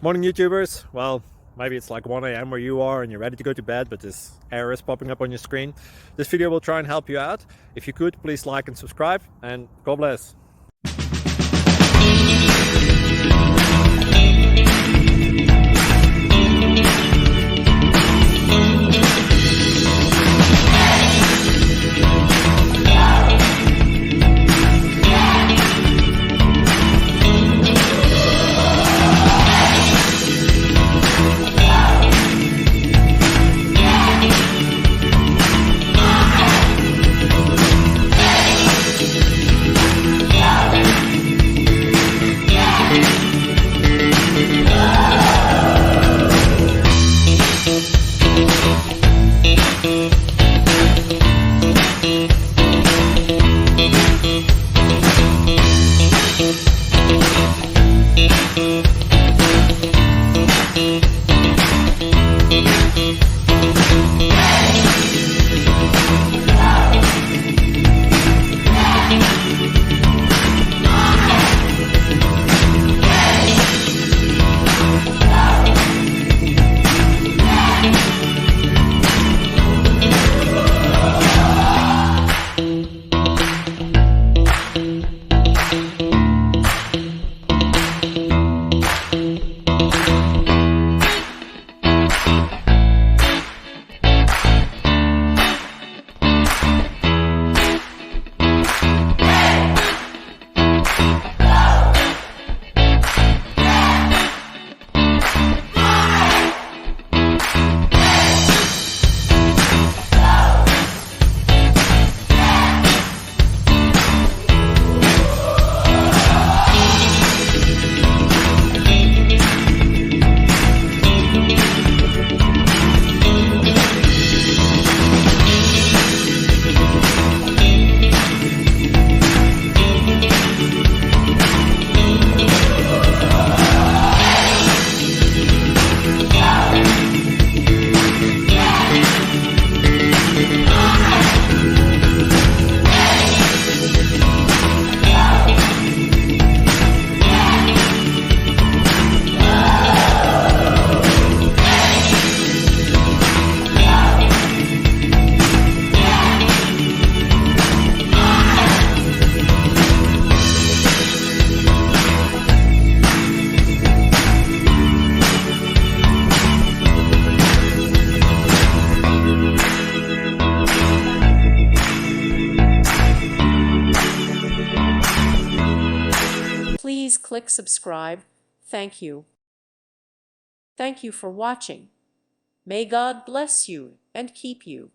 Morning YouTubers. Well, maybe it's like 1 a.m. where you are and you're ready to go to bed, but this error is popping up on your screen. This video will try and help you out. If you could, please like and subscribe, and God bless. Please click subscribe. Thank you. Thank you for watching. May God bless you and keep you.